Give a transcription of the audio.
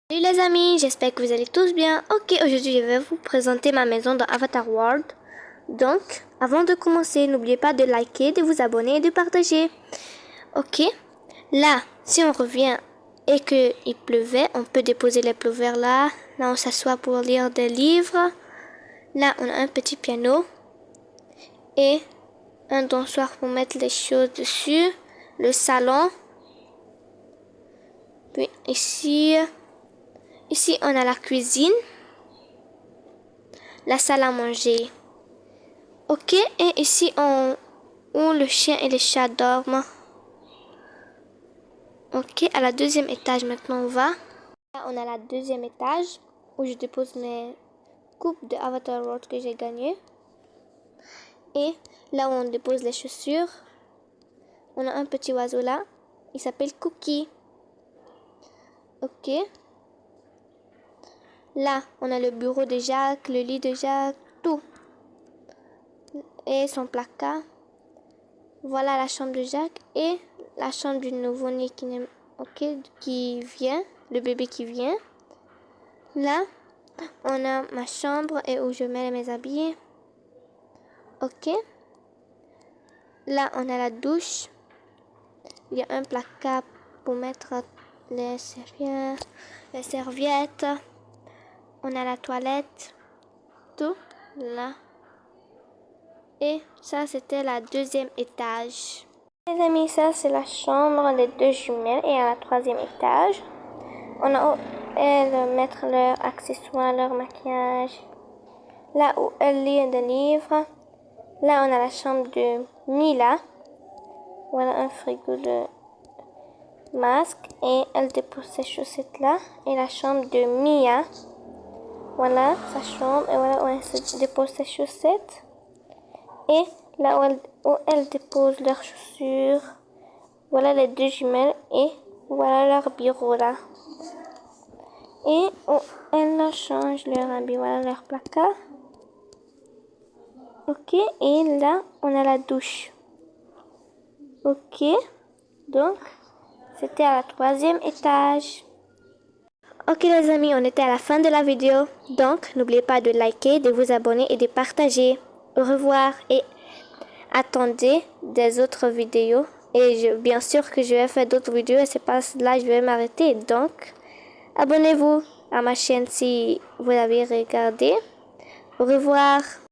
Salut les amis, j'espère que vous allez tous bien. Ok, aujourd'hui je vais vous présenter ma maison dans Avatar World. Donc, avant de commencer, n'oubliez pas de liker, de vous abonner et de partager. Ok, là, si on revient et qu'il pleuvait, on peut déposer les pleuveurs là. Là, on s'assoit pour lire des livres. Là, on a un petit piano et un dansoir pour mettre les choses dessus. Le salon. Puis ici, on a la cuisine, la salle à manger. Ok, et ici, où le chien et les chats dorment. Ok, à la deuxième étage, maintenant on va. Là, on a la deuxième étage où je dépose mes coupes de Avatar World que j'ai gagnées. Et là où on dépose les chaussures, on a un petit oiseau là. Il s'appelle Cookie. Ok. Là, on a le bureau de Jacques, le lit de Jacques, tout. Et son placard. Voilà la chambre de Jacques et la chambre du nouveau-né qui vient, le bébé qui vient. Là, on a ma chambre et où je mets mes habits. Ok. Là, on a la douche. Il y a un placard pour mettre les serviettes. On a la toilette. Tout là. Et ça, c'était la deuxième étage. Les amis, ça, c'est la chambre des deux jumelles. Et à la troisième étage, on a où elles mettent leurs accessoires, leur maquillage. Là où elles lisent des livres. Là, on a la chambre de Mila. Voilà un frigo de masque. Et elle dépose ses chaussettes là. Et la chambre de Mia. Voilà sa chambre. Et voilà où elle se dépose ses chaussettes. Et là où elles déposent leurs chaussures. Voilà les deux jumelles. Et voilà leur bureau là. Et où elles changent leur habit. Voilà leur placard. Ok. Et là, on a la douche. Ok. Donc, c'était à la troisième étage. Ok les amis, on était à la fin de la vidéo. Donc, n'oubliez pas de liker, de vous abonner et de partager. Au revoir et attendez des autres vidéos. Et bien sûr que je vais faire d'autres vidéos et c'est pas là je vais m'arrêter. Donc, abonnez-vous à ma chaîne si vous l'avez regardé. Au revoir.